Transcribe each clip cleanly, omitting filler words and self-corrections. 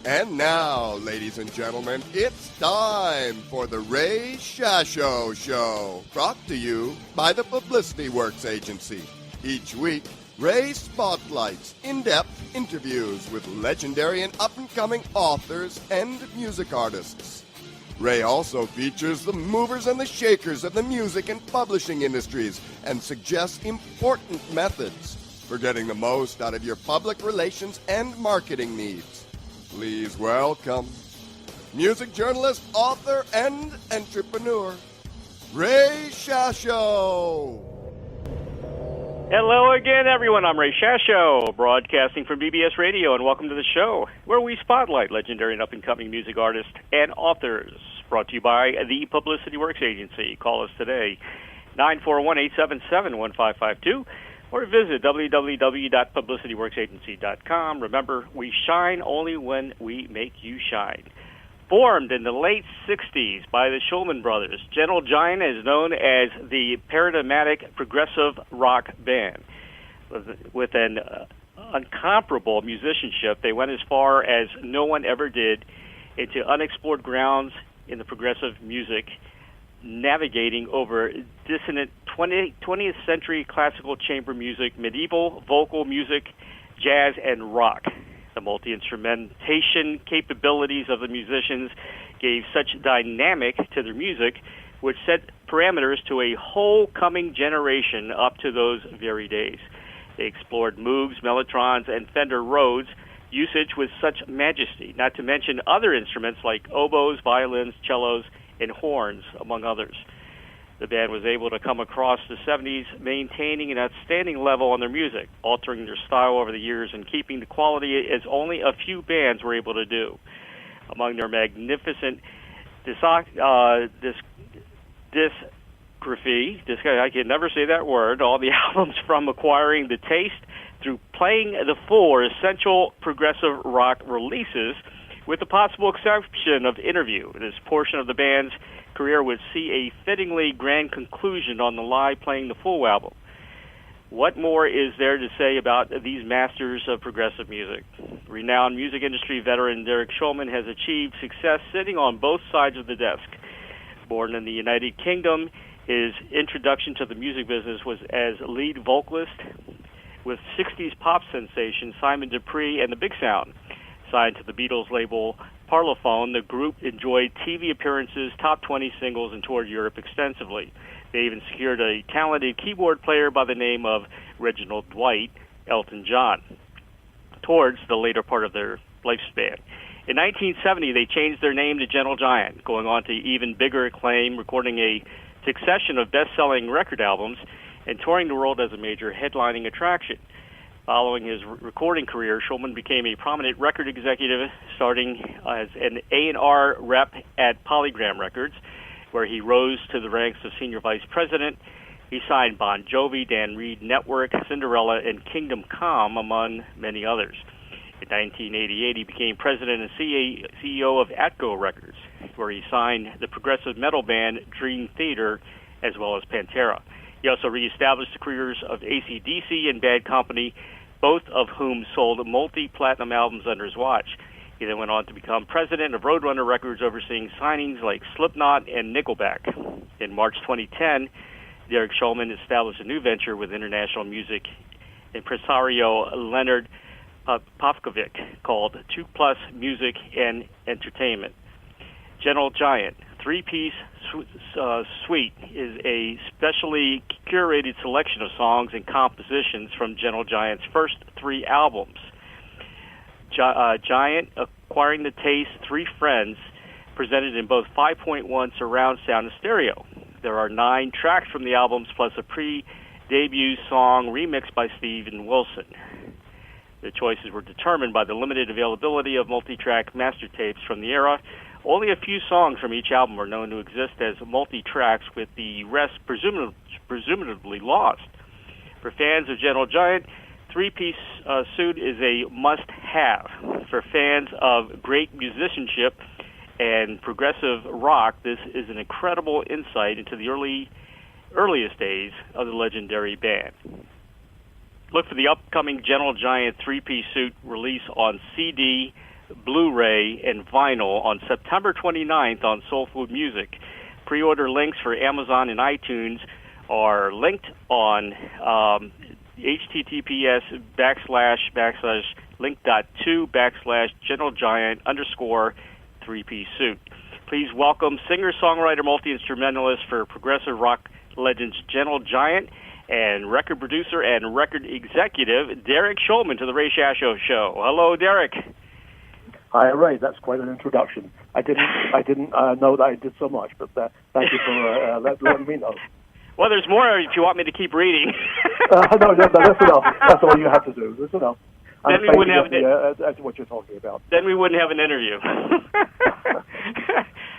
And now, ladies and gentlemen, it's time for the Ray Shasho Show, brought to you by the Publicity Works Agency. Each week, Ray spotlights in-depth interviews with legendary and up-and-coming authors and music artists. Ray also features the movers and the shakers of the music and publishing industries and suggests important methods for getting the most out of your public relations and marketing needs. Please welcome music journalist, author, and entrepreneur, Ray Shasho. Hello again, everyone. I'm Ray Shasho, broadcasting from BBS Radio, and welcome to the show, where we spotlight legendary and up-and-coming music artists and authors. Brought to you by the Publicity Works Agency. Call us today, 941-877-1552. Or visit www.publicityworksagency.com. Remember, we shine only when we make you shine. Formed in the late 60s by the Shulman brothers, Gentle Giant is known as the paradigmatic progressive rock band. With an uncomparable musicianship, they went as far as no one ever did into unexplored grounds in the progressive music, navigating over dissonant 20th century classical chamber music, medieval vocal music, jazz, and rock. The multi-instrumentation capabilities of the musicians gave such dynamic to their music, which set parameters to a whole coming generation up to those very days. They explored Moogs, Mellotrons, and Fender Rhodes usage with such majesty, not to mention other instruments like oboes, violins, cellos, and horns, among others. The band was able to come across the 70s maintaining an outstanding level on their music, altering their style over the years and keeping the quality as only a few bands were able to do. Among their magnificent discography, I can never say that word, all the albums from acquiring the taste through playing the full essential progressive rock releases, with the possible exception of Interview. This portion of the band's career would see a fittingly grand conclusion on the live playing the full album. What more is there to say about these masters of progressive music? Renowned music industry veteran Derek Shulman has achieved success sitting on both sides of the desk. Born in the United Kingdom, his introduction to the music business was as lead vocalist with 60s pop sensation Simon Dupree and the Big Sound. Signed to the Beatles label Parlophone, the group enjoyed TV appearances, top 20 singles, and toured Europe extensively. They even secured a talented keyboard player by the name of Reginald Dwight, Elton John, towards the later part of their lifespan. In 1970, they changed their name to Gentle Giant, going on to even bigger acclaim, recording a succession of best-selling record albums, and touring the world as a major headlining attraction. Following his recording career, Shulman became a prominent record executive, starting as an A&R rep at Polygram Records, where he rose to the ranks of senior vice president. He signed Bon Jovi, Dan Reed Network, Cinderella, and Kingdom Come, among many others. In 1988, he became president and CEO of Atco Records, where he signed the progressive metal band Dream Theater, as well as Pantera. He also reestablished the careers of AC/DC and Bad Company, both of whom sold multi-platinum albums under his watch. He then went on to become president of Roadrunner Records, overseeing signings like Slipknot and Nickelback. In March 2010, Derek Shulman established a new venture with international music impresario Leonard Pavkovic called 2+ Music and Entertainment. Gentle Giant, three-piece suite, is a specially curated selection of songs and compositions from Gentle Giant's first 3 albums. Giant, Acquiring the Taste, 3 Friends, presented in both 5.1 surround sound and stereo. There are 9 tracks from the albums, plus a pre-debut song remixed by Steven Wilson. The choices were determined by the limited availability of multi-track master tapes from the era. Only a few songs from each album are known to exist as multi-tracks, with the rest presumably lost. For fans of Gentle Giant, 3-piece suit is a must-have. For fans of great musicianship and progressive rock, this is an incredible insight into the earliest days of the legendary band. Look for the upcoming Gentle Giant 3-piece suit release on CD, Blu-ray, and vinyl on September 29th on Soul Food Music. Pre-order links for Amazon and iTunes are linked on https://link.to/General Giant _3-piece suit. Please welcome singer-songwriter, multi-instrumentalist for progressive rock legends Gentle Giant and record producer and record executive Derek Shulman to the Ray Shasho Show. Hello, Derek. Hi, Ray. That's quite an introduction. I didn't know that I did so much, but thank you for letting me know. Well, there's more if you want me to keep reading. No, that's enough. That's all you have to do. That's enough. Then we wouldn't have that's what you're talking about. Then we wouldn't have an interview.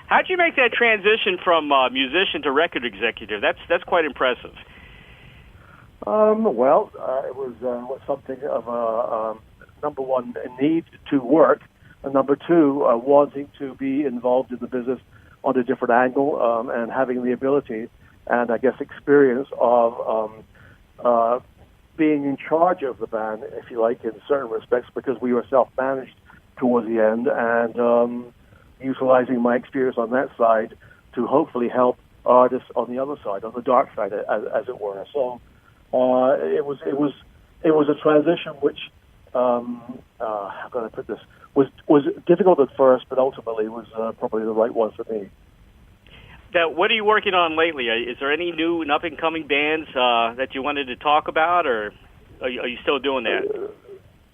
How'd you make that transition from musician to record executive? That's quite impressive. Well, it was something of a number one, a need to work, and number two, wanting to be involved in the business on a different angle, and having the ability and I guess experience of being in charge of the band, if you like, in certain respects, because we were self-managed towards the end, and utilizing my experience on that side to hopefully help artists on the other side, on the dark side, as it were. So it was a transition which, how can I put this, was difficult at first, but ultimately was probably the right one for me. Now, what are you working on lately? Is there any new and up-and-coming bands that you wanted to talk about, or are you still doing that?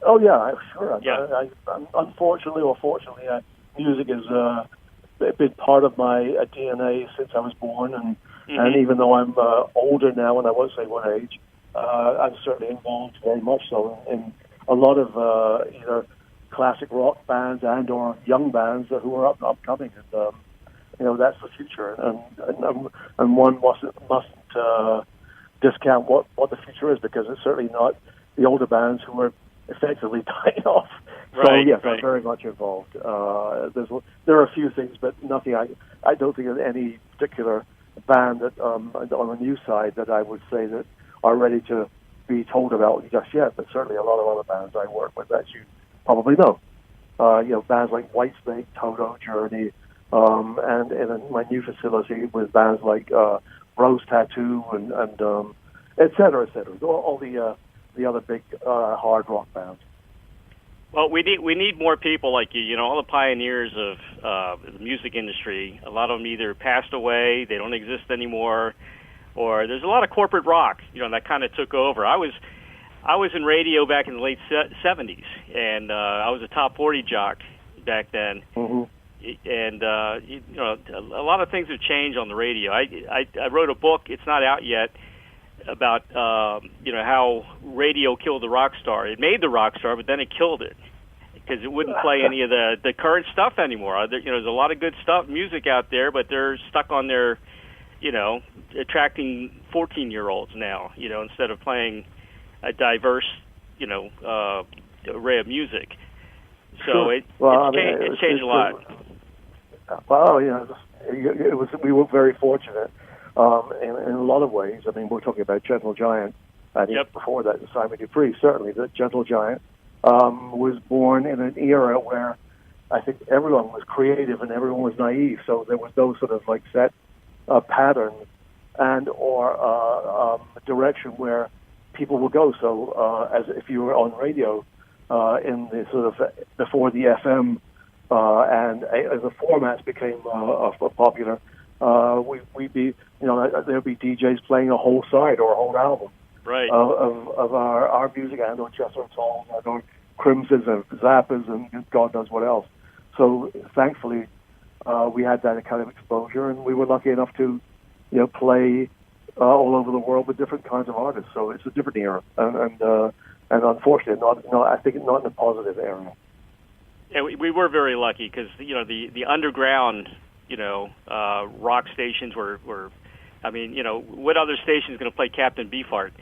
Oh, yeah, sure. Yeah. Unfortunately or fortunately, music has been part of my DNA since I was born, and even though I'm older now, and I won't say what age, I'm certainly involved very much so in a lot of either classic rock bands and or young bands who are upcoming, and that's the future, and one mustn't discount what the future is, because it's certainly not the older bands who are effectively dying off. Right, so yes, right. I'm very much involved. There are a few things, but nothing. I don't think of any particular band that on the new side that I would say that are ready to be told about just yet. But certainly a lot of other bands I work with, as you probably know. Bands like Whitesnake, Toto, Journey. And in my new facility with bands like Rose Tattoo and et cetera, all the other big hard rock bands. Well, we need more people like you. All the pioneers of the music industry. A lot of them either passed away, they don't exist anymore, or there's a lot of corporate rock. That kind of took over. I was in radio back in the late 70s, and I was a top 40 jock back then. Mm-hmm. And a lot of things have changed on the radio. I wrote a book. It's not out yet about how radio killed the rock star. It made the rock star, but then it killed it because it wouldn't play any of the current stuff anymore. There's a lot of good music out there, but they're stuck on their attracting 14-year-olds now. Instead of playing a diverse array of music. So sure. It's changed a lot. Well, we were very fortunate in a lot of ways. I mean, we're talking about Gentle Giant. Yep. Before that, Simon Dupree, certainly, that Gentle Giant was born in an era where I think everyone was creative and everyone was naive. So there was no sort of like set pattern and or direction where people would go. So as if you were on radio in the sort of before the FM. And as the formats became popular, we'd be, there'd be DJs playing a whole side or a whole album, right, of our music, and or Chester songs, and or Crimsons and Zappas and God knows what else. So thankfully, we had that kind of exposure, and we were lucky enough to, play all over the world with different kinds of artists. So it's a different era, and unfortunately, I think not in a positive era. Yeah, we were very lucky because the underground rock stations were what other station is going to play Captain Beefheart?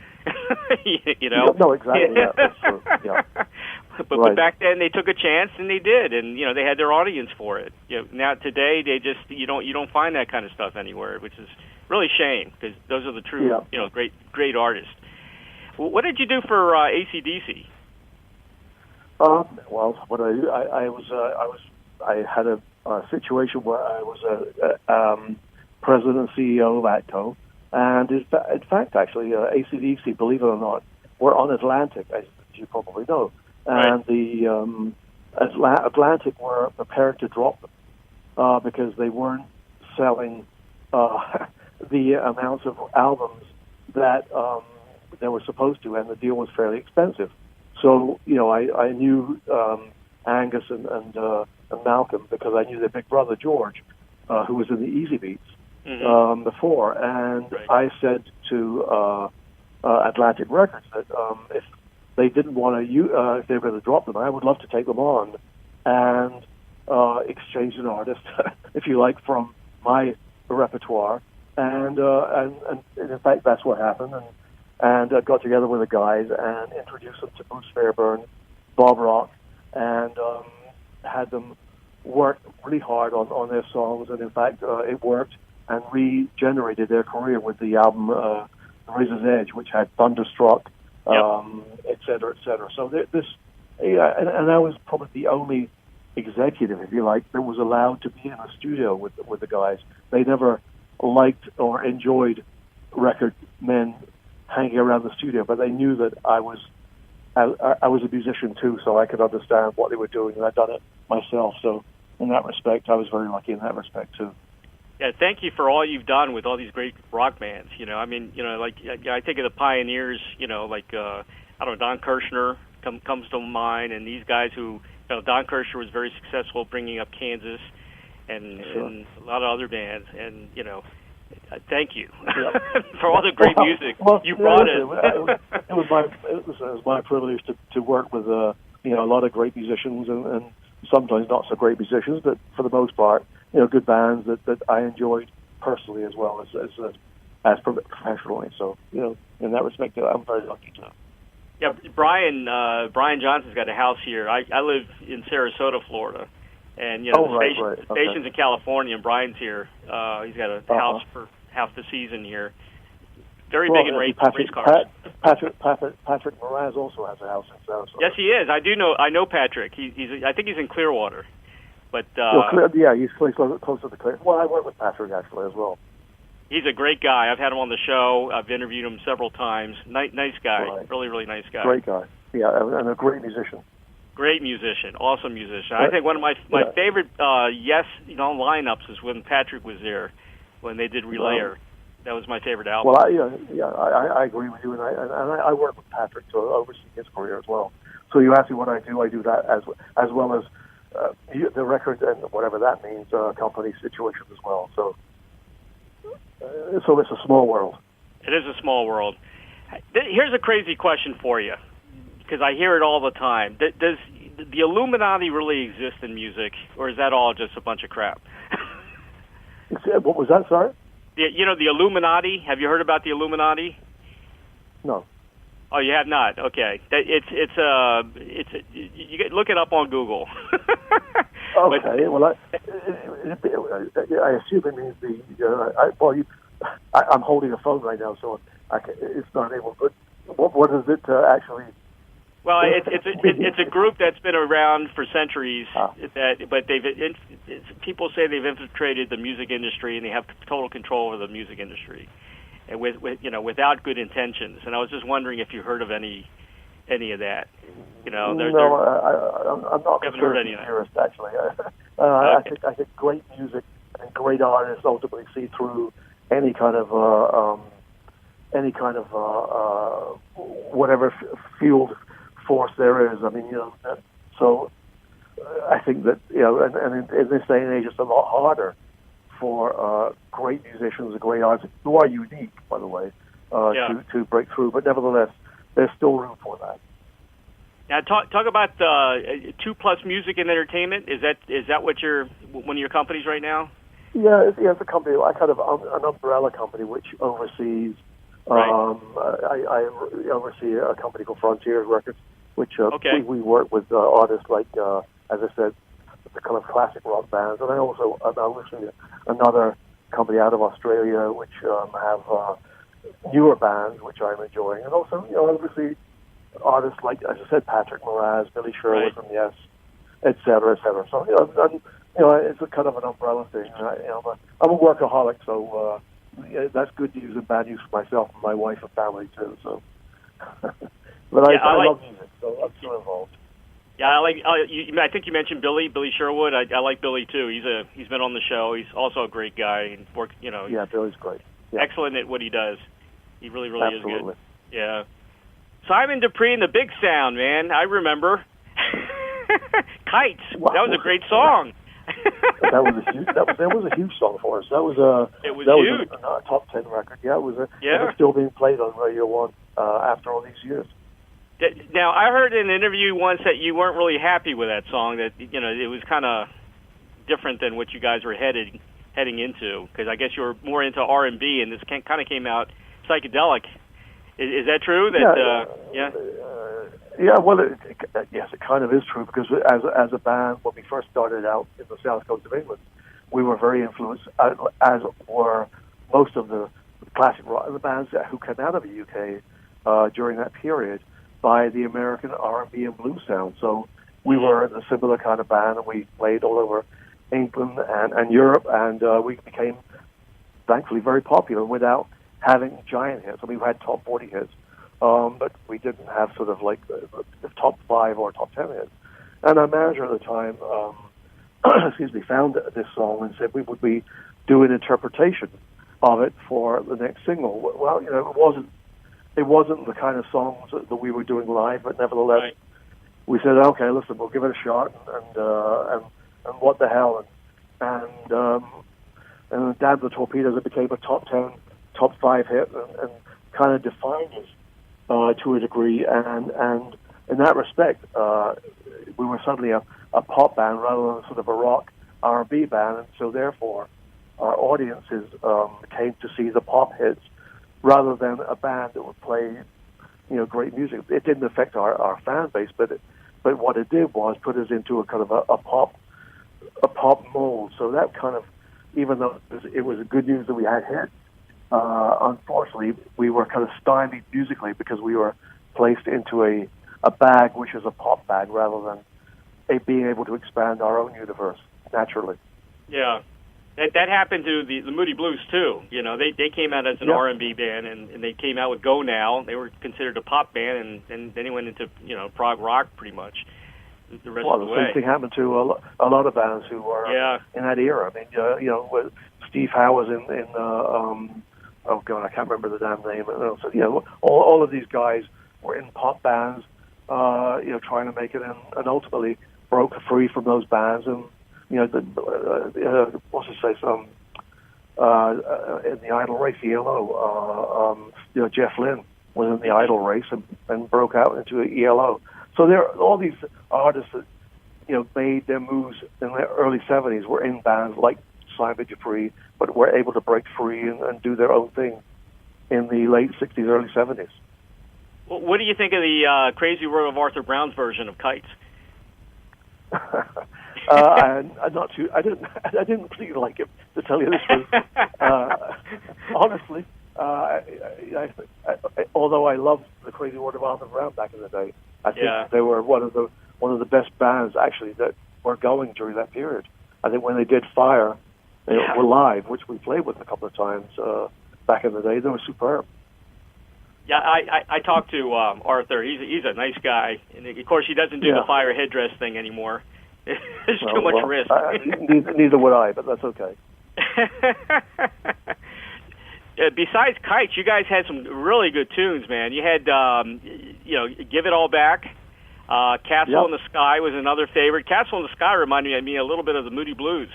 No, exactly. Yeah, that's true. Yeah. But back then they took a chance and they did, and they had their audience for it. Now today they just you don't find that kind of stuff anywhere, which is really a shame because those are the true great artists. What did you do for AC/DC? Well, what I had a situation where I was a president and CEO of ATCO, and in fact, actually, AC/DC, believe it or not, were on Atlantic, as you probably know, and the Atlantic were prepared to drop them because they weren't selling the amounts of albums that they were supposed to, and the deal was fairly expensive. So, I knew Angus and Malcolm because I knew their big brother, George, who was in the Easy Beats before. And I said to Atlantic Records that if they didn't want to, if they were going to drop them, I would love to take them on and exchange an artist, if you like, from my repertoire. And in fact, that's what happened. And got together with the guys and introduced them to Bruce Fairbairn, Bob Rock, and had them work really hard on their songs. And in fact, it worked and regenerated their career with the album Razor's Edge, which had Thunderstruck, et cetera, et cetera. So and I was probably the only executive, if you like, that was allowed to be in a studio with the guys. They never liked or enjoyed record men hanging around the studio, but they knew that I was a musician too, so I could understand what they were doing, and I'd done it myself. So in that respect, I was very lucky in that respect too. Yeah, thank you for all you've done with all these great rock bands. I think of the pioneers. Like I don't know, Don Kirshner comes to mind, and these guys who, Don Kirshner was very successful bringing up Kansas, and a lot of other bands, and thank you for all the great music you brought in. It was my privilege to work with a lot of great musicians and sometimes not so great musicians, but for the most part, good bands that I enjoyed personally as well as professionally. So in that respect, I'm very lucky to. Yeah, Brian Johnson's got a house here. I live in Sarasota, Florida. And, the station's in California, and Brian's here. He's got a house for half the season here. Very big in race cars. Patrick Moraz also has a house in Sarasota. Yes, he is. I know Patrick. I think he's in Clearwater. But he's close to the Clearwater. Well, I work with Patrick actually as well. He's a great guy. I've had him on the show. I've interviewed him several times. Nice guy. Right. Really, really nice guy. Great guy. Yeah, and a great musician. Great musician, awesome musician. I think one of my favorite lineups is when Patrick was there, when they did Relayer. That was my favorite album. Well, I agree with you, and I work with Patrick to oversee his career as well. So you ask me what I do that as well as the record and whatever that means, company situation as well. So it's a small world. It is a small world. Here's a crazy question for you, because I hear it all the time. Does the Illuminati really exist in music, or is that all just a bunch of crap? What was that, sorry? The Illuminati. Have you heard about the Illuminati? No. Oh, you have not? Okay. You look it up on Google. Okay. Well, I assume it means I'm holding a phone right now, so it's not able. But what is it actually? Well, it's a group that's been around for centuries. But people say they've infiltrated the music industry and they have total control over the music industry, and without good intentions. And I was just wondering if you heard of any of that. I'm not heard any of that. Theorist, actually. Okay. I think great music and great artists ultimately see through any kind of whatever field force there is. I mean, so I think that and in this day and age, it's a lot harder for great musicians and great artists who are unique, by the way, to break through. But nevertheless, there's still room for that. Now, talk about 2+ Music and Entertainment. Is that what one of your companies right now? Yeah, it's a company. I kind of an umbrella company which oversees. Right. I oversee a company called Frontiers Records, which we work with artists like, as I said, the kind of classic rock bands, and I also oversee another company out of Australia which have newer bands which I'm enjoying, and also oversee artists like, as I said, Patrick Moraz, Billy Sherwood Right. from Yes, et cetera, et cetera. So, it's a kind of an umbrella thing. I'm a workaholic, so that's good news and bad news for myself and my wife and family, too. So, but I love music, so I'm still involved. Yeah, I think you mentioned Billy Sherwood. I like Billy too. He's been on the show. He's also a great guy and works. Yeah, Billy's great. Yeah. Excellent at what he does. He really Absolutely. is good. Yeah. Simon Dupree and the Big Sound, man. I remember. Kites. Wow. That was a great song. That was a huge song for us. That was huge. A top 10 record. Yeah, it was. Yeah. It was still being played on Radio 1 after all these years. Now, I heard in an interview once that you weren't really happy with that song, that it was kind of different than what you guys were heading into, because I guess you were more into R&B, and this kind of came out psychedelic. Is that true? Yeah, well, yes, it kind of is true, because as a band, when we first started out in the south coast of England, we were very influenced, as were most of the classic rock, the bands who came out of the UK during that period, by the American R&B and blues sound. So we were a similar kind of band, and we played all over England and Europe, and we became, thankfully, very popular without having giant hits. I mean, we had top 40 hits, but we didn't have sort of like the top 5 or top 10 hits. And our manager at the time, found this song and said we would be doing an interpretation of it for the next single. Well, it wasn't the kind of songs that we were doing live, but nevertheless, right. We said, okay, listen, we'll give it a shot, and what the hell, and Damn the Torpedoes, it became a top 10, top 5 hit, and kind of defined us to a degree, and in that respect, we were suddenly a pop band rather than sort of a rock R&B band, and so therefore, our audiences came to see the pop hits rather than a band that would play, great music. It didn't affect our fan base, but what it did was put us into a kind of a pop mold. So that kind of, even though it was good news that we had hits, unfortunately, we were kind of stymied musically because we were placed into a bag which is a pop bag rather than being able to expand our own universe naturally. Yeah. That happened to the Moody Blues too. They came out as an R&B band, and they came out with Go Now. They were considered a pop band, and then they went into prog rock pretty much the rest of the way. The same thing happened to a lot of bands who were in that era. I mean, Steve Howe was in oh god, I can't remember the damn name. So all of these guys were in pop bands, trying to make it, and ultimately broke free from those bands and. What's his face? In the Idol race, ELO. Jeff Lynne was in the Idol race and broke out into ELO. So there are all these artists that made their moves in the early '70s were in bands like Simon Dupree, but were able to break free and do their own thing in the late '60s, early '70s. Well, what do you think of the Crazy World of Arthur Brown's version of Kites? I'm not too. I didn't particularly like it, to tell you the truth. Honestly, although I loved the Crazy World of Arthur Brown back in the day, I think they were one of the best bands actually that were going during that period. I think when they did Fire, they were live, which we played with a couple of times back in the day. They were superb. Yeah, I talked to Arthur. He's a nice guy, and of course he doesn't do the fire headdress thing anymore. There's too much risk. Neither would I, but that's okay. Besides Kites, you guys had some really good tunes, man. You had, Give It All Back. Castle in the Sky was another favorite. Castle in the Sky reminded me a little bit of the Moody Blues.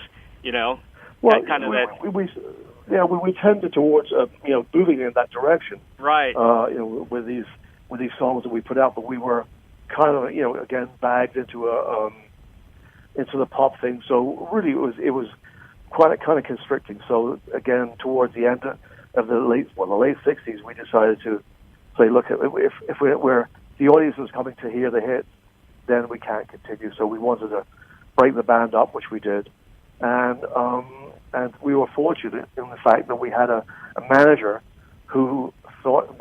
Well, we tended towards moving in that direction. Right. With these songs that we put out, but we were kind of again bagged into the pop thing. So really, it was quite kind of constricting. So again, towards the end of the late '60s, we decided to say, look, if we're the audience was coming to hear the hits, then we can't continue. So we wanted to break the band up, which we did, and we were fortunate in the fact that we had a manager who thought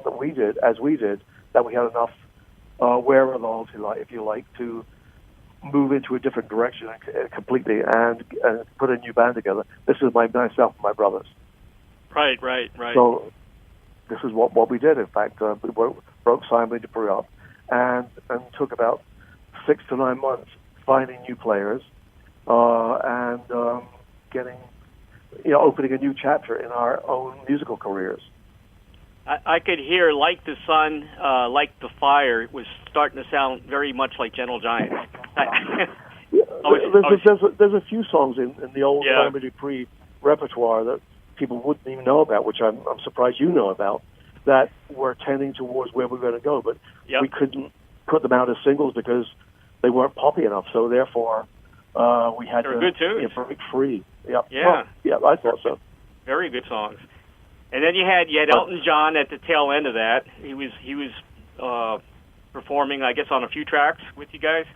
that we did, that we had enough wherewithal, if you like, to move into a different direction completely and put a new band together. This is myself and my brothers. Right. So this is what we did. In fact, we broke Simon Dupree up and took about 6 to 9 months finding new players and getting, opening a new chapter in our own musical careers. I could hear Like the Sun, Like the Fire was starting to sound very much like Gentle Giants. There's a few songs in the old Simon Dupree repertoire that people wouldn't even know about, which I'm surprised you know about, that were tending towards where we're going to go, but we couldn't put them out as singles because they weren't poppy enough. So therefore, we had to break free. Yep. Yeah. Well, I thought so. Very good songs. And then you had Elton John at the tail end of that. He was performing, I guess, on a few tracks with you guys.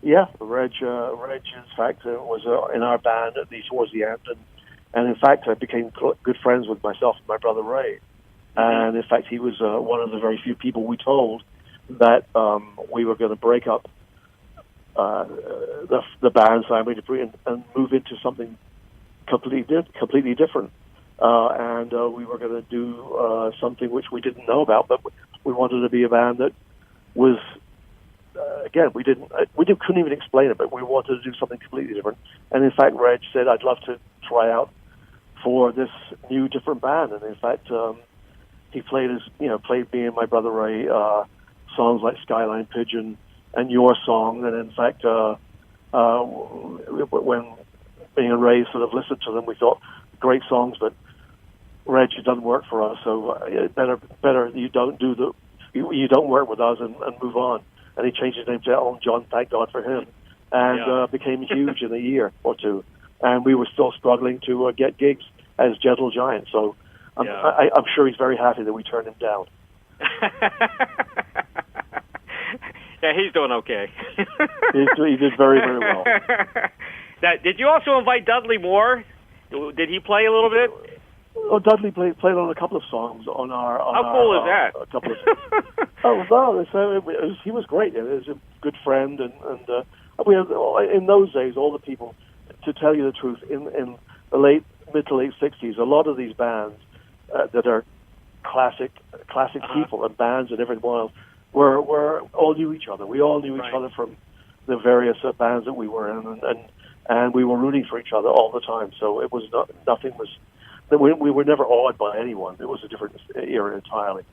Yeah, Reg in fact, was in our band towards the end, and in fact, I became good friends with myself and my brother Ray. And in fact, he was one of the very few people we told that we were going to break up the band Simon Dupree and move into something completely different. And we were going to do something which we didn't know about, but we wanted to be a band that was, again, we couldn't even explain it, but we wanted to do something completely different. And in fact, Reg said, "I'd love to try out for this new, different band." And in fact, he played me and my brother Ray songs like Skyline Pigeon and Your Song. And in fact, when me and Ray sort of listened to them, we thought, great songs, but Reg, it doesn't work for us. So better you don't work with us and move on. And he changed his name to Elton John. Thank God for him, and became huge in a year or two. And we were still struggling to get gigs as Gentle Giant. So I'm sure he's very happy that we turned him down. Yeah, he's doing okay. He did very, very well. Now, did you also invite Dudley Moore? Did he play a little bit? Oh, Dudley played on a couple of songs on our. How cool is that? A couple of. He was great. He was a good friend, and we had, in those days, all the people. To tell you the truth, in the mid to late '60s, a lot of these bands that are classic people and bands and everything else were all knew each other. We all knew each other from the various bands that we were in, and we were rooting for each other all the time. So it was nothing was. We were never awed by anyone. It was a different era entirely.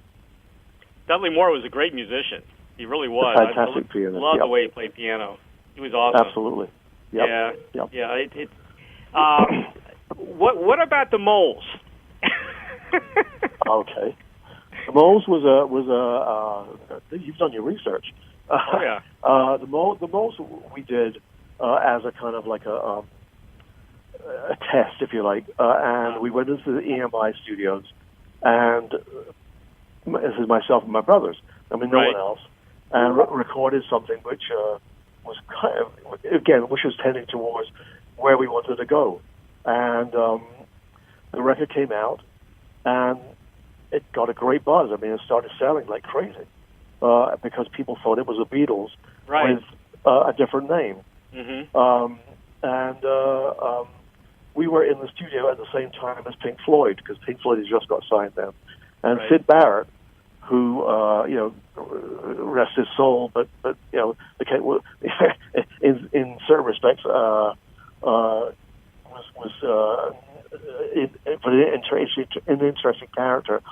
Dudley Moore was a great musician. He really was. Fantastic pianist. I loved the way he played piano. He was awesome. Absolutely. Yep. What about the Moles? Okay. The Moles was you've done your research. The Moles we did as a kind of like a test, if you like, and we went into the EMI studios, and this is myself and my brothers. I mean, no one else, and recorded something which was kind of, again, which was tending towards where we wanted to go, and the record came out, and it got a great buzz. I mean, it started selling like crazy because people thought it was the Beatles with a different name. Mm-hmm. We were in the studio at the same time as Pink Floyd, because Pink Floyd had just got signed then. And Sid Barrett, who, rest his soul, but became, in certain respects, was an interesting character,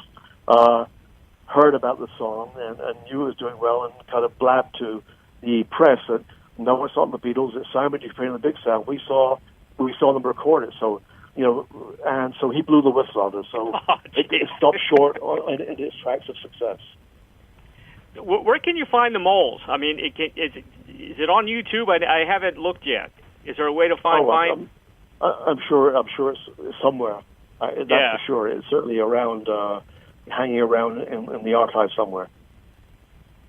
heard about the song and knew it was doing well, and kind of blabbed to the press that no one saw the Beatles, that Simon Dupree and the Big Sound. We saw them record it, so and so he blew the whistle on us. So it stopped short in its tracks of success. Where can you find the Moles? I mean, is it on YouTube? I haven't looked yet. Is there a way to find? I'm sure it's somewhere. That's for sure. It's certainly around, hanging around in the archive somewhere.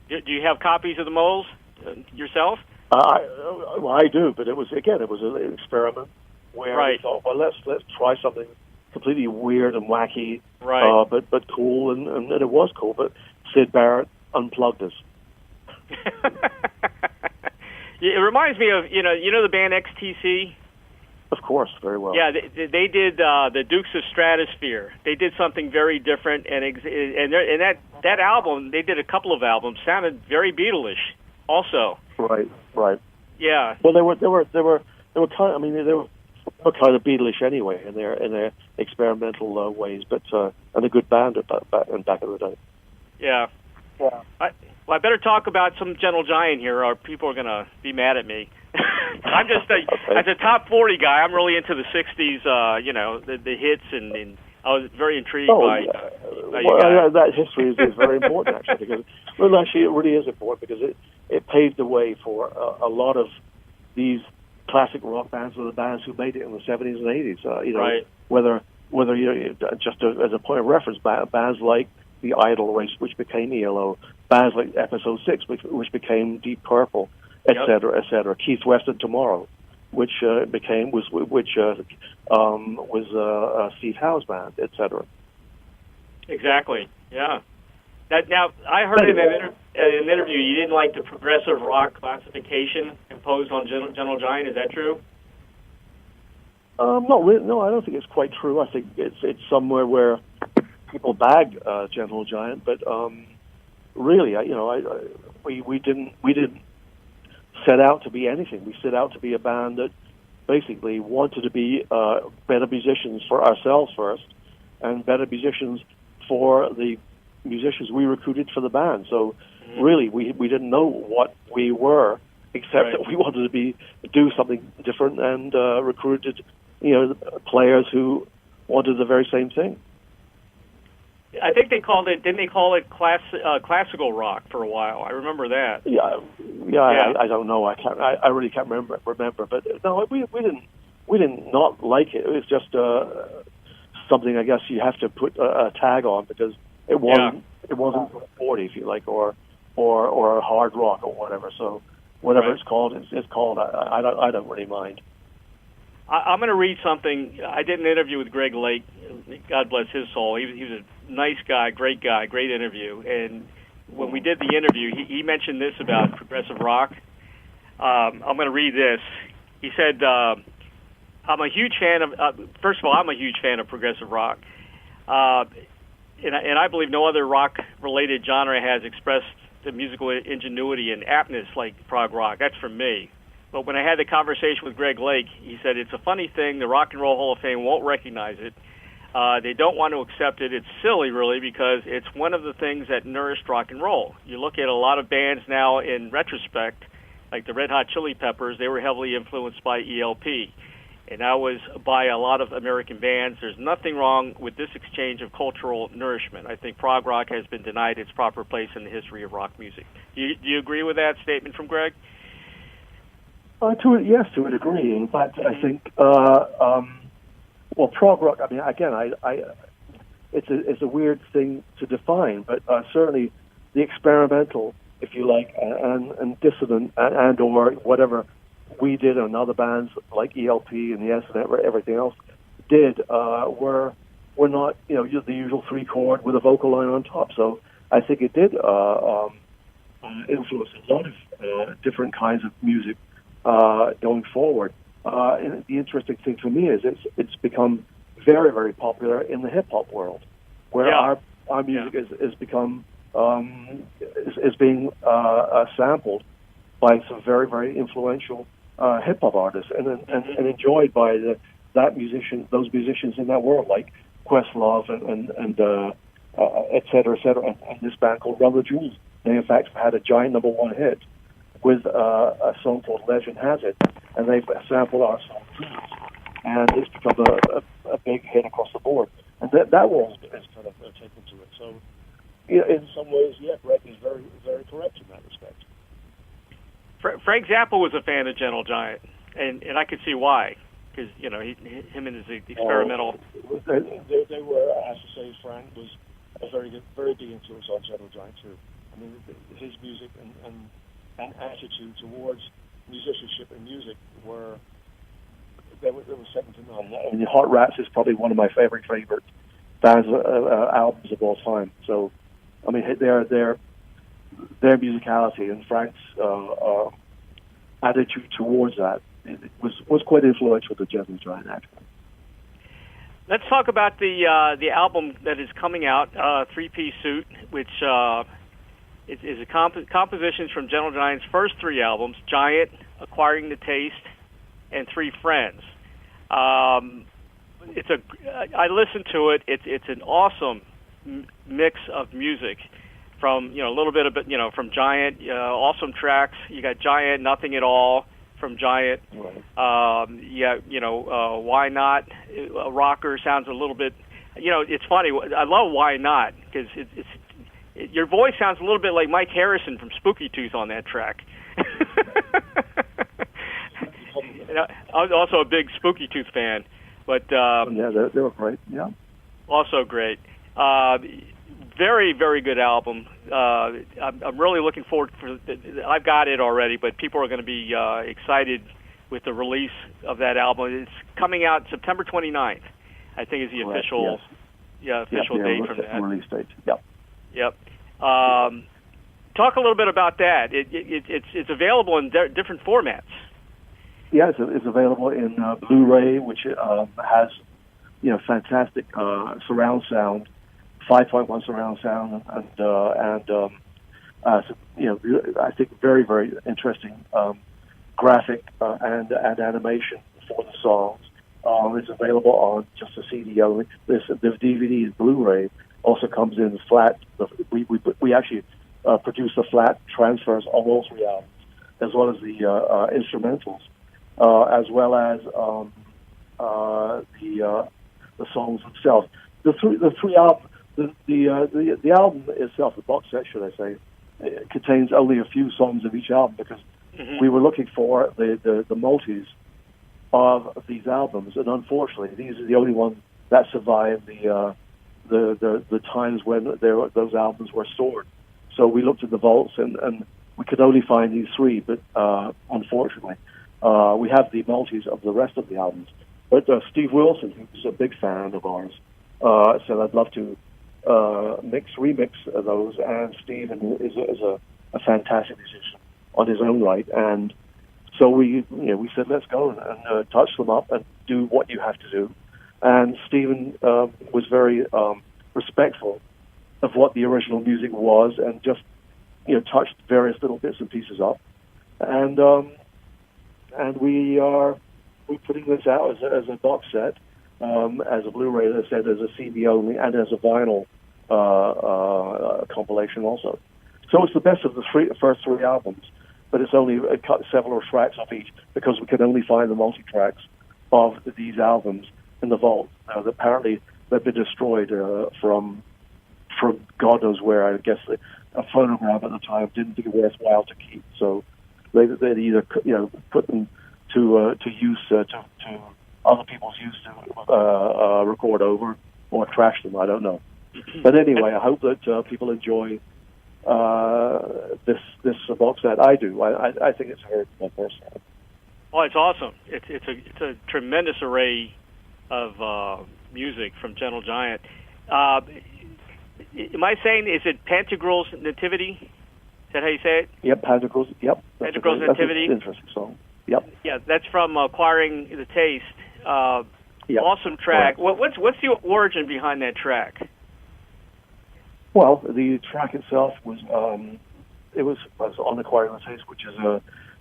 Do you have copies of the Moles yourself? I do, but it was an experiment where we thought, well, let's try something completely weird and wacky, but cool, and it was cool. But Sid Barrett unplugged us, It reminds me of the band XTC. Of course, very well. Yeah, they did the Dukes of Stratosphere. They did something very different, and that album, they did a couple of albums, sounded very Beatles-ish, also. Right. Yeah. Well, they were kind. I mean, they were kind of Beatles anyway in their experimental ways, but and a good band back in the day. Yeah. Yeah. I better talk about some Gentle Giant here, or people are going to be mad at me. I'm just as a top 40 guy, I'm really into the 60s, the hits, and I was very intrigued by that history is very important, actually, because it really is important, because it paved the way for a lot of these classic rock bands, or the bands who made it in the 70s and 80s. Right. Whether just as a point of reference, bands like the Idol, which became ELO, bands like Episode 6, which became Deep Purple, etc., etc. Keith West and Tomorrow, which was Steve Howe's band, etc. Exactly. Yeah. Now, I heard in an interview you didn't like the progressive rock classification imposed on Gentle Giant. Is that true? Not really. No, I don't think it's quite true. I think it's somewhere where people bag Gentle Giant, but really, we didn't set out to be anything. We set out to be a band that basically wanted to be better musicians for ourselves first, and better musicians for the musicians we recruited for the band. So really, we didn't know what we were, except that we wanted to do something different, and recruited players who wanted the very same thing. I think didn't they call it classical rock for a while? I remember that. Yeah. I don't know. I really can't remember. But no, we didn't not like it. It was just something, I guess, you have to put a tag on, because it wasn't 40, if you like, or hard rock or whatever. So whatever it's called, it's called. I don't really mind. I'm going to read something. I did an interview with Greg Lake. God bless his soul. He was a nice guy, great interview. And when we did the interview, he mentioned this about progressive rock. I'm going to read this. He said, I'm a huge fan of, first of all, I'm a huge fan of progressive rock. And I believe no other rock-related genre has expressed the musical ingenuity and aptness like prog rock. That's from me. But when I had the conversation with Greg Lake, he said, it's a funny thing. The Rock and Roll Hall of Fame won't recognize it. They don't want to accept it. It's silly, really, because it's one of the things that nourished rock and roll. You look at a lot of bands now in retrospect, like the Red Hot Chili Peppers, they were heavily influenced by ELP. And that was by a lot of American bands. There's nothing wrong with this exchange of cultural nourishment. I think prog rock has been denied its proper place in the history of rock music. Do you agree with that statement from Greg? Yes, to a degree. In fact, I think, prog rock, I mean, again, it's a weird thing to define, but certainly the experimental, if you like, and dissonant, and or whatever we did, and other bands like ELP and the S and everything else did, were not, the usual 3-chord with a vocal line on top. So I think it did influence a lot of different kinds of music going forward. And the interesting thing for me is it's become very, very popular in the hip hop world, where our music is become is being sampled by some very, very influential hip hop artists, and enjoyed by those musicians in that world, like Questlove and et cetera, and this band called Run the Jewels. They in fact had a giant #1 hit with a song called Legend Has It, and they've sampled our song too. And it's become a big hit across the board. And that world is kind of taken to it. So, in some ways, Greg is very, very correct in that respect. Frank Zappa was a fan of Gentle Giant, and I could see why, because him and his experimental. They were, I have to say, Frank was a very big influence on Gentle Giant too. I mean, his music and attitude towards musicianship and music were second to none. I mean, Hot Rats is probably one of my favorite bands albums of all time. So, I mean, their their musicality and Frank's attitude towards that was quite influential to Gentle Giant, actually. Let's talk about the album that is coming out, Three-Piece Suite, which is compositions from Gentle Giant's first three albums, Giant, Acquiring the Taste, and Three Friends. I listened to it. It's an awesome mix of music from a little bit of from Giant, awesome tracks. You got Giant, Nothing at All from Giant. Right. Why Not? A rocker sounds a little bit. It's funny. I love Why Not because your voice sounds a little bit like Mike Harrison from Spooky Tooth on that track. I was also a big Spooky Tooth fan, but yeah, they were great. Yeah, also great. Very, very good album. I'm really looking forward I've got it already, but people are going to be excited with the release of that album. It's coming out September 29th, I think is the official date from that. Release date. Yep. Yep. Talk a little bit about that. It's available in different formats. Yeah, it's available in Blu-ray, which has fantastic surround sound, 5.1 surround sound, and I think very, very interesting graphic and animation for the songs. It's available on just a CD only. The DVD and Blu-ray also comes in flat. We actually produce the flat transfers on all three albums, as well as the instrumentals, as well as the songs themselves. The three albums. The album itself, the box set, should I say, it contains only a few songs of each album because we were looking for the multis of these albums, and unfortunately, these are the only ones that survived the times when those albums were stored. So we looked at the vaults, and we could only find these three. But unfortunately, we have the multis of the rest of the albums. But Steve Wilson, who's a big fan of ours, said I'd love to remix those, and Stephen is a fantastic musician on his own right, and so we said let's go and touch them up and do what you have to do, and Stephen was very respectful of what the original music was, and just touched various little bits and pieces up, and we're putting this out as a box set. As a Blu-ray, as I said, as a CD only, and as a vinyl compilation also. So it's the best of the first three albums, but it's only cut several tracks off each because we can only find the multi-tracks of these albums in the vault. Apparently, they've been destroyed from God knows where. I guess a phonograph at the time didn't think it worthwhile to keep, so they'd either put them to use to other people's use to record over or trash them. I don't know. But anyway, I hope that people enjoy this box set. I do. I think it's very good personally. Oh, it's awesome. It's a tremendous array of music from Gentle Giant. Am I saying, is it Pantagruel's Nativity? Is that how you say it? Yep, Pantagruel's. Yep. Pantagruel's Nativity. That's an interesting song. Yep. Yeah, that's from Acquiring the Taste. Yep. Awesome track. Right. What's the origin behind that track? Well, the track itself was on Acquiring the Taste, which is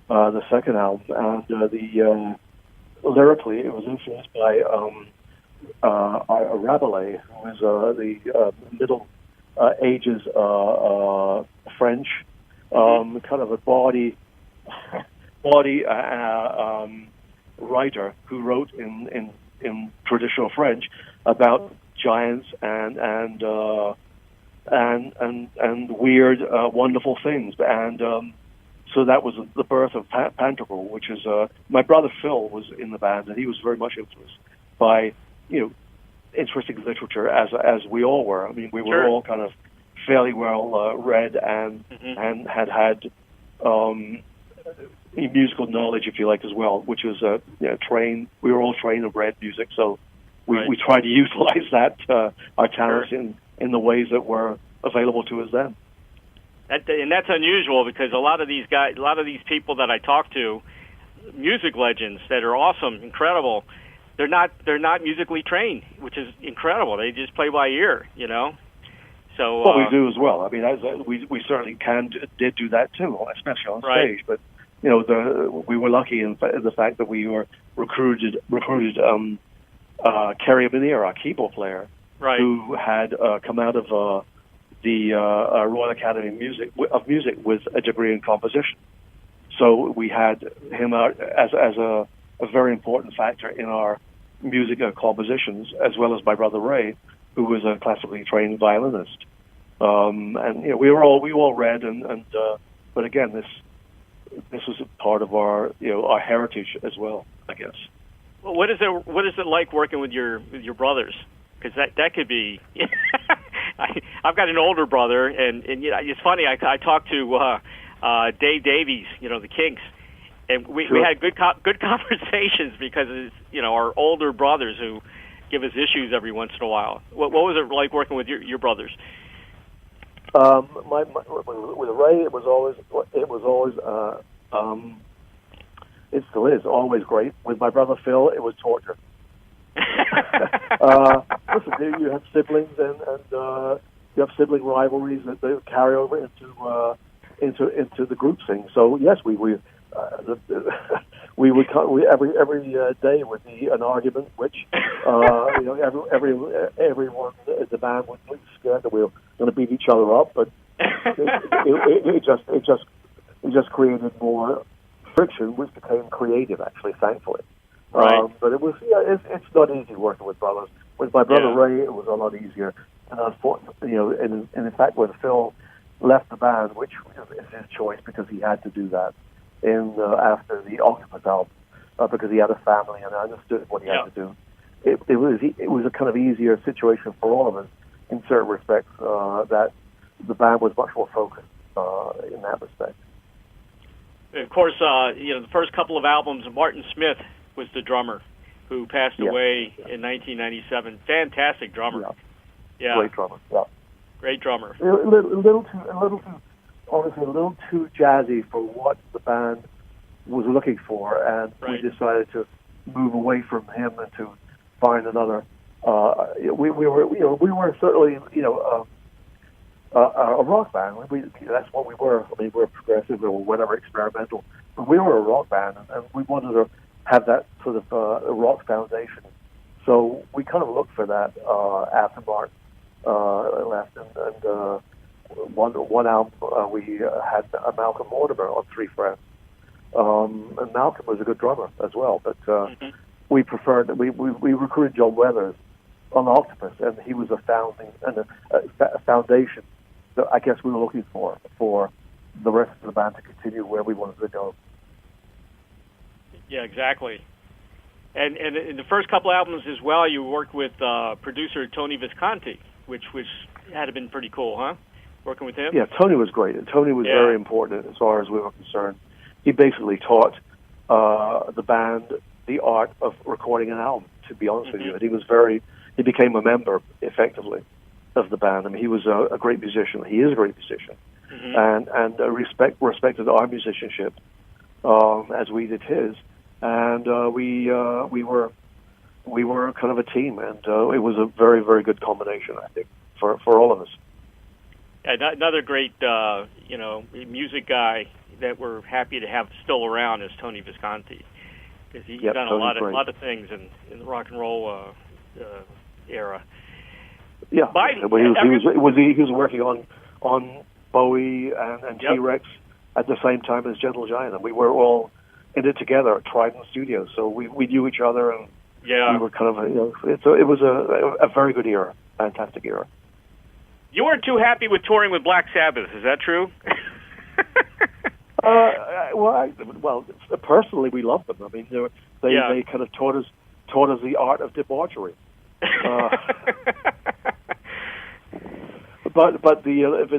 the second album, and lyrically it was influenced by Rabelais, who is the Middle Ages French, kind of a body writer who wrote in traditional French about giants and weird, wonderful things, and so that was the birth of Pantagruel, which is my brother Phil was in the band, and he was very much influenced by interesting literature as we all were. I mean, we were all kind of fairly well read and had musical knowledge, if you like, as well, which was trained. We were all trained and read music, so we tried to utilize that our talents in the ways that were available to us then. And that's unusual because a lot of these people that I talk to, music legends that are awesome, incredible, they're not musically trained, which is incredible. They just play by ear, So well, we do as well. I mean, we certainly did do that too, especially on stage. But we were lucky in the fact that we were recruited Kerry Minier, our keyboard player, who had come out of the Royal Academy of Music with a degree in composition. So we had him out as a very important factor in our music compositions, as well as my brother Ray, who was a classically trained violinist. And we all read, but again, this was a part of our our heritage as well, I guess. Well, what is it like working with your brothers? Because that could be. I've got an older brother, and it's funny. I talked to Dave Davies, the Kinks, and we had good conversations because it's our older brothers who give us issues every once in a while. What was it like working with your brothers? With Ray, it still is always great. With my brother Phil, it was torture. Listen, you have siblings, and you have sibling rivalries that they carry over into the group thing. So yes, we would every day would be an argument, which everyone in the band would be scared that we were going to beat each other up, but it just created more friction, which became creative, actually, thankfully. Right. But it was it's not easy working with brothers. With my brother Ray, it was a lot easier. And unfortunately, and in fact, when Phil left the band, which is his choice because he had to do that after the Octopus album, because he had a family and understood what he had to do. It was a kind of easier situation for all of us in certain respects. That the band was much more focused in that respect. Of course, the first couple of albums, Martin Smith was the drummer who passed away in 1997. Fantastic drummer. Yeah. Great drummer. Yeah. Great drummer. A little too jazzy for what the band was looking for, and we decided to move away from him and to find another. We were certainly a rock band. That's what we were. I mean, we were progressive or whatever, experimental, but we were a rock band, and we wanted to have that sort of rock foundation. So we kind of looked for that after Martin left, and one album we had Malcolm Mortimer on Three Friends, and Malcolm was a good drummer as well. But we preferred we recruited John Weathers on Octopus, and he was a foundation that I guess we were looking for the rest of the band to continue where we wanted to go. Yeah, exactly. And in the first couple albums as well, you worked with producer Tony Visconti, which had to been pretty cool, huh? Working with him? Yeah, Tony was great. And Tony was very important as far as we were concerned. He basically taught the band the art of recording an album, to be honest with you. And he became a member, effectively, of the band. I mean, he was a great musician. He is a great musician. And respected our musicianship as we did his. And we were kind of a team, and it was a very, very good combination, I think, for all of us. Another great, music guy that we're happy to have still around is Tony Visconti, because he's done a lot of things in the rock and roll era. Yeah, he was working on Bowie and T-Rex at the same time as Gentle Giant, and we were all in it together at Trident Studios, so we knew each other, and we were kind of it was a very good era, fantastic era. You weren't too happy with touring with Black Sabbath, is that true? Well, personally, we loved them. I mean, they kind of taught us the art of debauchery. But the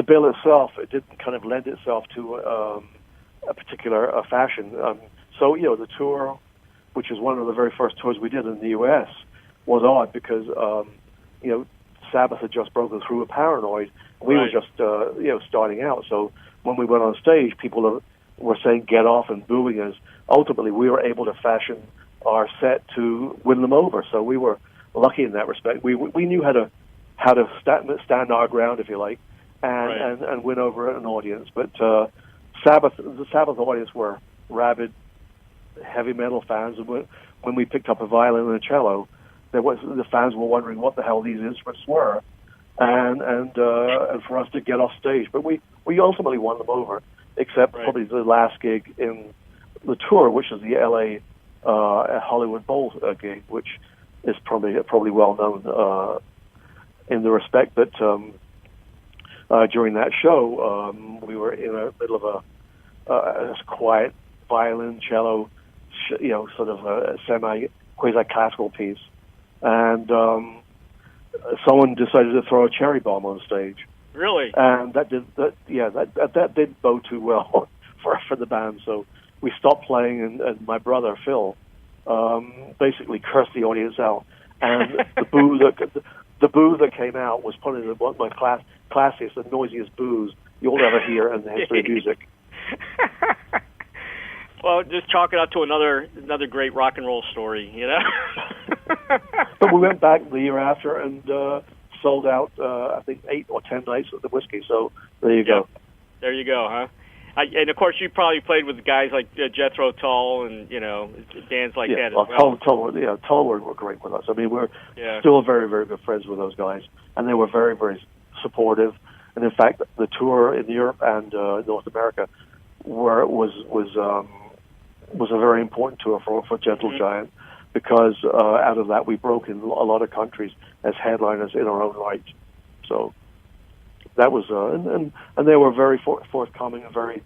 bill itself, it didn't kind of lend itself to a particular fashion. So the tour, which is one of the very first tours we did in the U.S., was odd because Sabbath had just broken through with Paranoid. We Right. were just, starting out. So when we went on stage, people were saying "get off" and booing us. Ultimately, we were able to fashion our set to win them over. So we were lucky in that respect. We knew how to stand our ground, if you like, and win over an audience. But the Sabbath audience were rabid heavy metal fans, and when we picked up a violin and a cello, the fans were wondering what the hell these instruments were, and for us to get off stage. But we ultimately won them over, except probably the last gig in the tour, which is the L.A. Hollywood Bowl gig, which is probably well known in the respect that during that show we were in the middle of a quiet violin, cello, sort of a quasi-classical piece, and someone decided to throw a cherry bomb on stage. Really? And that didn't bode too well for the band. So we stopped playing, and my brother Phil basically cursed the audience out, and the boo that came out was probably one of my classiest and noisiest boos you'll ever hear in the history of music. Well, just chalk it up to another great rock and roll story, But we went back the year after and sold out, I think, 8 or 10 nights at the Whiskey. So there you go. There you go, huh? And of course, you probably played with guys like Jethro Tull and bands like that as well. Tull were great with us. I mean, we're still very, very good friends with those guys, and they were very, very supportive. And in fact, the tour in Europe and North America was a very important tour for Gentle Giant, because out of that we broke in a lot of countries as headliners in our own right. So that was and they were very forthcoming and very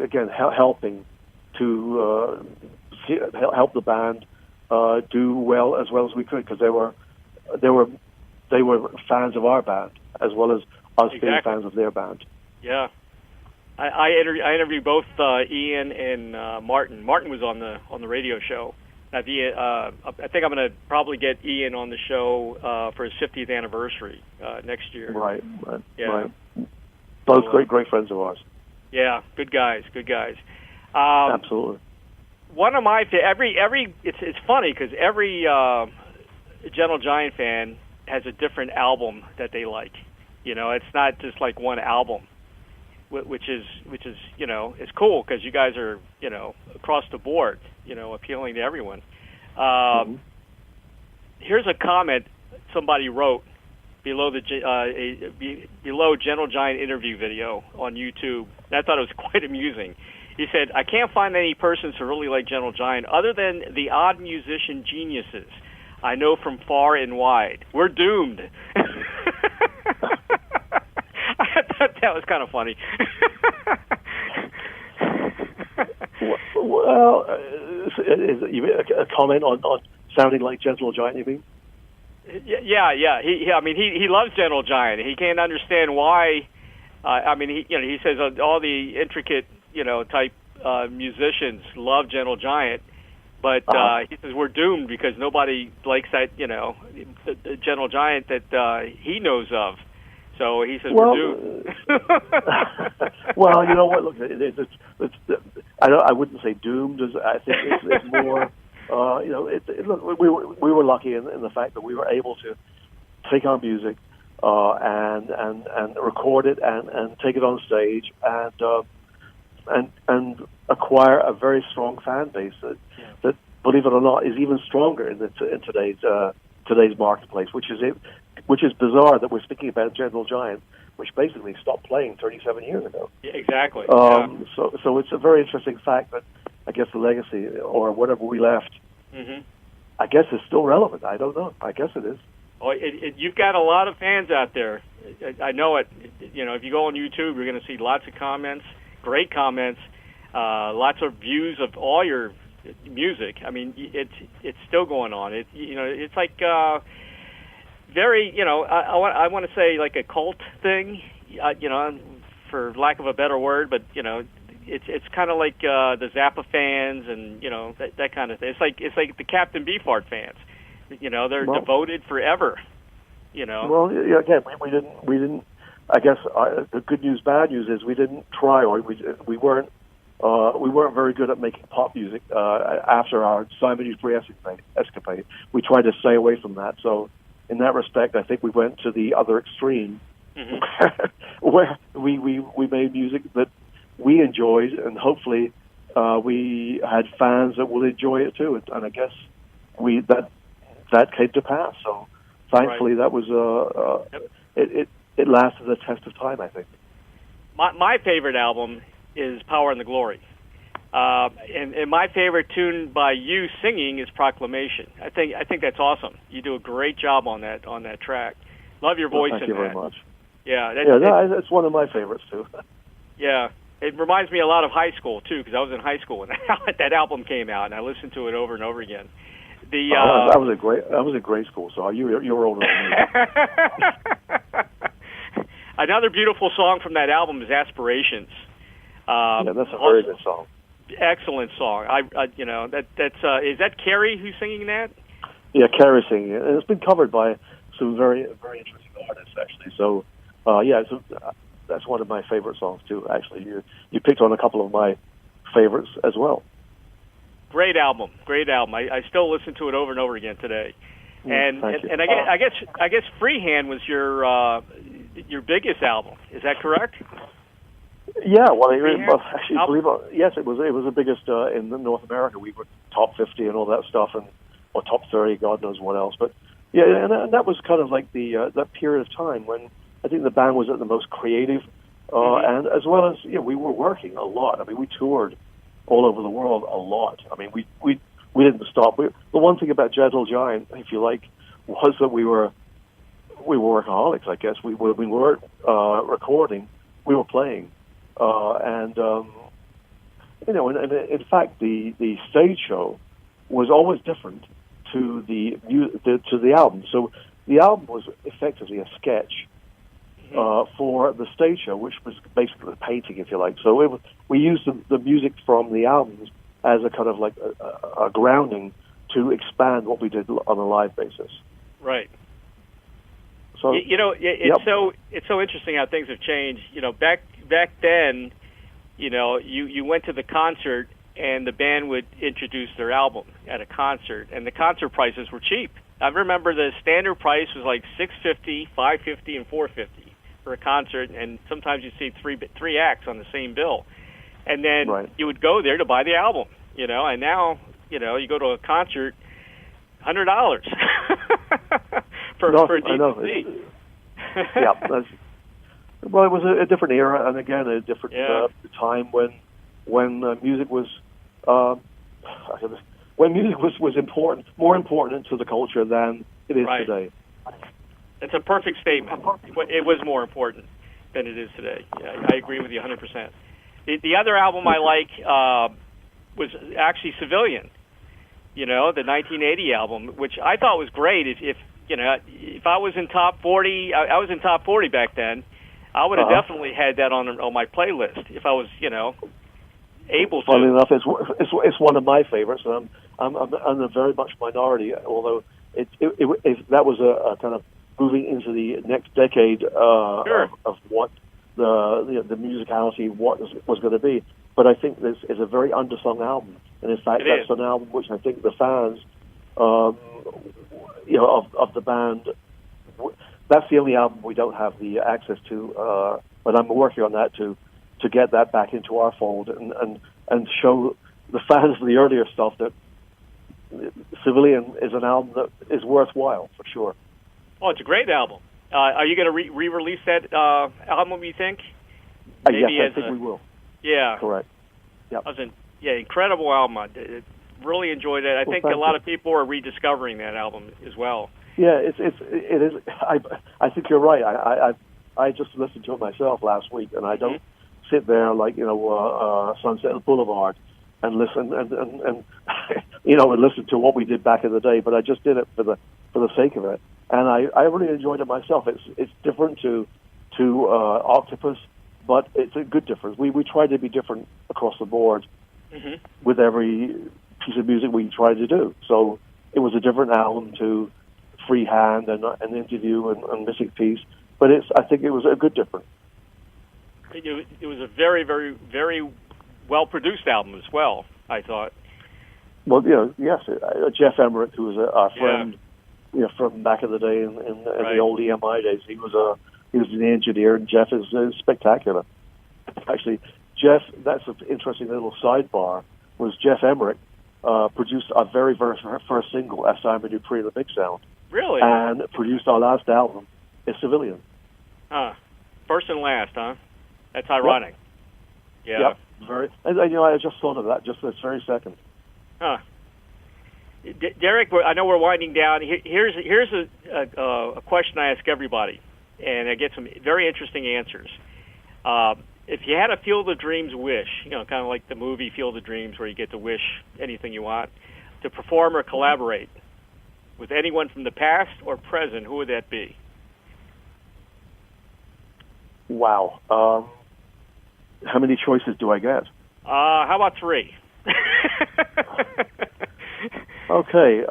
again helping to help the band do well as we could, because they were fans of our band as well as us being fans of their band. Yeah, I interviewed both Ian and Martin. Martin was on the radio show. I think I'm going to probably get Ian on the show for his 50th anniversary next year. Right. Both great friends of ours. Yeah, good guys. Absolutely. One of my it's funny because every Gentle Giant fan has a different album that they like. It's not just like one album, which is it's cool because you guys are across the board, appealing to everyone. Here's a comment somebody wrote below below Gentle Giant interview video on YouTube. And I thought it was quite amusing. He said, "I can't find any persons who really like Gentle Giant other than the odd musician geniuses I know from far and wide. We're doomed." I thought that was kind of funny. Well, is it a comment on sounding like Gentle Giant, you mean? Yeah. He loves Gentle Giant. He can't understand why. He says all the intricate, type musicians love Gentle Giant, but he says we're doomed because nobody likes that, the Gentle Giant that he knows of. So he says we're doomed. Well, you know what? Look, I wouldn't say doomed. I think it's more. Look, we were lucky in the fact that we were able to take our music and record it and take it on stage and acquire a very strong fan base that, believe it or not, is even stronger in today's marketplace, which is bizarre that we're speaking about Gentle Giant, which basically stopped playing 37 years ago. Yeah, exactly. So it's a very interesting fact that I guess the legacy or whatever we left, I guess is still relevant. I don't know. I guess it is. Oh, you've got a lot of fans out there. I know it. If you go on YouTube, you're going to see lots of comments, great comments, lots of views of all your music. I mean, it's still going on. It's like very, I want to say like a cult thing, for lack of a better word, but it's kind of like the Zappa fans and that kind of thing. It's like the Captain Beefheart fans. They're devoted forever. Well, again, we didn't. I guess the good news, bad news is we didn't try, or we weren't very good at making pop music after our Simon Youth Free escapade. We tried to stay away from that. So, in that respect, I think we went to the other extreme, where we made music that we enjoyed, and hopefully we had fans that will enjoy it too. And I guess that came to pass. So, thankfully, that was it lasted the test of time, I think. My favorite album is Power and the Glory. And my favorite tune by you singing is Proclamation. I think that's awesome. You do a great job on that track. Love your voice in that. Thank you very much. Yeah, it's one of my favorites too. Yeah, it reminds me a lot of high school too, because I was in high school when that album came out, and I listened to it over and over again. I was at grade school, so you were older than me. Another beautiful song from that album is Aspirations. Yeah, that's a very good song. Excellent song. Is that Carrie who's singing that? Yeah, Carrie's singing it, and it's been covered by some very, very interesting artists, actually. So, that's one of my favorite songs too. Actually, you picked on a couple of my favorites as well. Great album. I still listen to it over and over again today. And I guess Freehand was your biggest album. Is that correct? Yeah, yes, it was the biggest in North America. We were top 50 and all that stuff, or top 30, God knows what else. But yeah, and that was kind of like that period of time when I think the band was at the most creative, and as well as we were working a lot. I mean, we toured all over the world a lot. I mean, we didn't stop. The one thing about Gentle Giant, if you like, was that we were workaholics. I guess we weren't recording, we were playing. And in fact, the stage show was always different to the album. So the album was effectively a sketch for the stage show, which was basically a painting, if you like. So we used the music from the albums as a kind of like a grounding to expand what we did on a live basis. Right. So it's so interesting how things have changed. Back then, you went to the concert and the band would introduce their album at a concert, and the concert prices were cheap. I remember the standard price was like $650, $550, and $450 for a concert, and sometimes you'd see three acts on the same bill. And then you would go there to buy the album, and now, you go to a concert, $100 for a DVD. Yeah, well, it was a different era, and again, a different time when music was important, more important to the culture than it is today. It's a perfect statement. It was more important than it is today. Yeah, I agree with you 100%. The other album I like was actually Civilian. The 1980 album, which I thought was great. If I was in top 40, I was in top 40 back then. I would have definitely had that on my playlist if I was, able to. Funny enough, it's one of my favorites, and I'm a very much minority. Although that was a kind of moving into the next decade of what the musicality was going to be. But I think this is a very undersung album, and in fact, that's an album which I think the fans, of the band. That's the only album we don't have the access to, but I'm working on that to get that back into our fold and show the fans of the earlier stuff that Civilian is an album that is worthwhile for sure. Oh, it's a great album. Are you going to re-release that album, you think? Yes, I think we will. Yeah. Correct. Yep. Incredible album. I really enjoyed it. I think a lot of people are rediscovering that album as well. Yeah, it is. I think you're right. I just listened to it myself last week, and I don't sit there like Sunset Boulevard and listen and listen to what we did back in the day. But I just did it for the sake of it, and I really enjoyed it myself. It's different to Octopus, but it's a good difference. We try to be different across the board with every piece of music we try to do. So it was a different album to Freehand and an interview and Missing Piece, but I think it was a good difference. It was a very, very, very well-produced album as well, I thought. Well, yes, Jeff Emmerich, who was our friend, from back in the day in the old EMI days, he was an engineer, and Jeff is spectacular. Actually, Jeff, that's an interesting little sidebar, was Jeff Emmerich produced our very first single, As Simon Dupree and the Big Sound. Really? And produced our last album, A Civilian. First and last, huh? That's ironic. Yep. Yeah. Yep. Very. And I just thought of that just this very second. Huh. Derek, I know we're winding down. Here's a question I ask everybody, and I get some very interesting answers. If you had a Field of Dreams wish, kind of like the movie Field of Dreams, where you get to wish anything you want, to perform or collaborate with anyone from the past or present, who would that be? Wow. How many choices do I get? How about 3? Okay,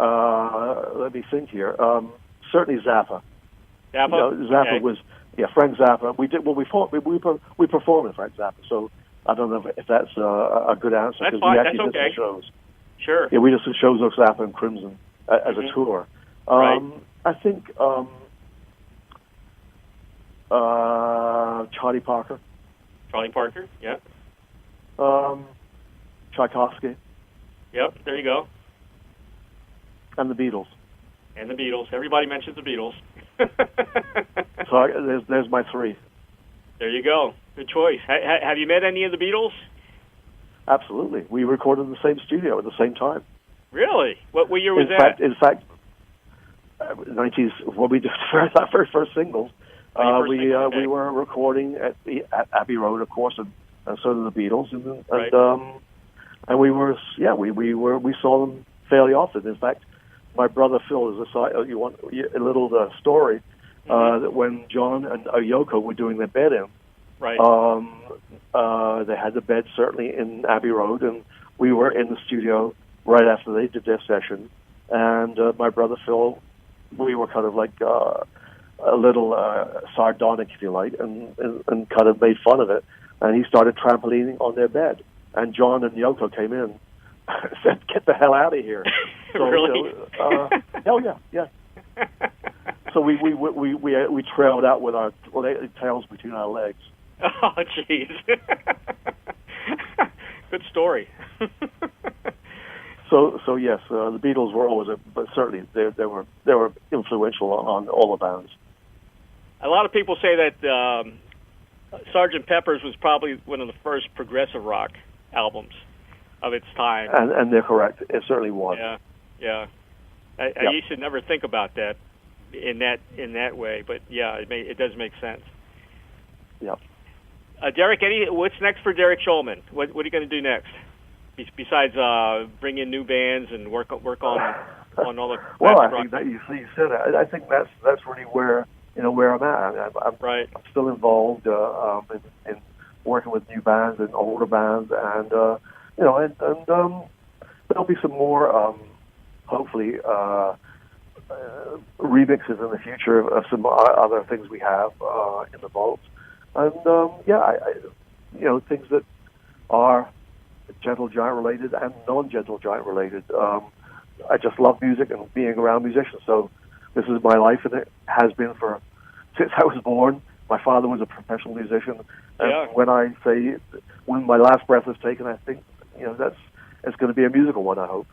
let me think here. Certainly Zappa. Zappa? Zappa was Frank Zappa. We did we performed with Frank Zappa. So I don't know if that's a good answer. That's fine. We actually That's okay. did some shows. Sure. Yeah, we did some shows with Zappa and Crimson as a tour. Right. I think Charlie Parker. Charlie Parker. Yeah. Tchaikovsky. Yep. There you go. And the Beatles. And the Beatles. Everybody mentions the Beatles. So there's my 3. There you go. Good choice. Have you met any of the Beatles? Absolutely. We recorded in the same studio at the same time. Really? What year was that? In fact, 90s, when we did our very first singles, we were recording at Abbey Road, of course, and so did the Beatles, and we saw them fairly often. In fact, my brother Phil is a little story that when John and Yoko were doing their bed in, right? They had the bed certainly in Abbey Road, and we were in the studio right after they did their session. And my brother Phil, we were kind of like a little sardonic, if you like, and kind of made fun of it. And he started trampolining on their bed. And John and Yoko came in and said, "Get the hell out of here!" So, really? Hell yeah. So we trailed out with our tails between our legs. Oh, jeez. Good story. So yes, the Beatles were always, but certainly they were influential on all the bands. A lot of people say that Sgt. Pepper's was probably one of the first progressive rock albums of its time. And they're correct. It certainly was. Yeah. I used to never think about that in that way, but yeah, it does make sense. Yeah. Derek, what's next for Derek Shulman? What are you going to do next? Besides bring in new bands and work on all the well, I think that you said it. I think that's really where I'm at. I'm still involved in working with new bands and older bands, and there'll be some more hopefully remixes in the future of some other things we have in the vault, and things that are Gentle Giant related and non-Gentle Giant related. I just love music and being around musicians, so this is my life, and it has been since I was born. My father was a professional musician, and when my last breath is taken, I think it's going to be a musical one, I hope.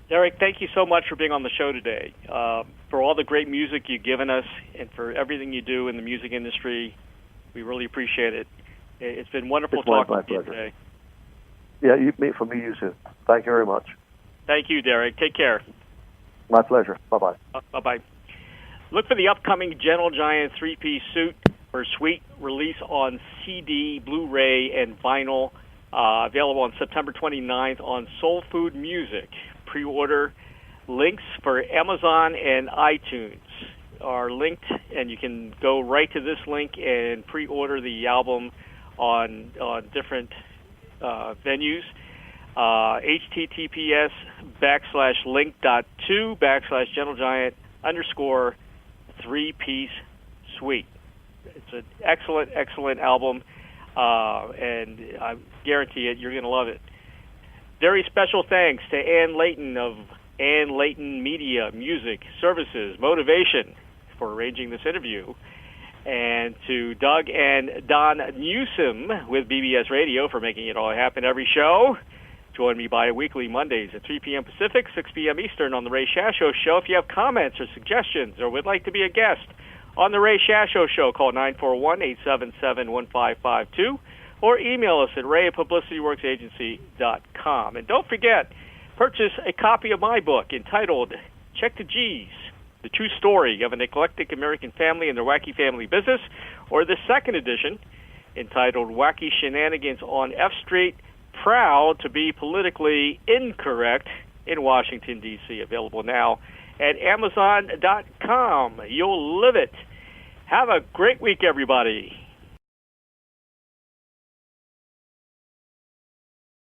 Derek, thank you so much for being on the show today, for all the great music you've given us, and for everything you do in the music industry. We really appreciate it. It's been wonderful talking to you today. Yeah, you too. Thank you very much. Thank you, Derek. Take care. My pleasure. Bye-bye. Bye-bye. Look for the upcoming Gentle Giant 3-piece suite for suite release on CD, Blu-ray, and vinyl, available on September 29th on Soul Food Music. Pre-order links for Amazon and iTunes. are linked, and you can go right to this link and pre-order the album on different venues. https://link.2/GentleGiant_3-piece suite. It's an excellent, excellent album, and I guarantee it, you're going to love it. Very special thanks to Ann Layton of Ann Layton Media, Music, Services, Motivation for arranging this interview, and to Doug and Don Newsom with BBS Radio for making it all happen every show. Join me bi-weekly Mondays at 3 p.m. Pacific, 6 p.m. Eastern on The Ray Shasho Show. If you have comments or suggestions or would like to be a guest on The Ray Shasho Show, call 941-877-1552 or email us at ray@publicityworksagency.com. And don't forget, purchase a copy of my book entitled Check the G's, The True Story of an Eclectic American Family and Their Wacky Family Business, or the second edition entitled Wacky Shenanigans on F Street, Proud to be Politically Incorrect in Washington, D.C. Available now at Amazon.com. You'll live it. Have a great week, everybody.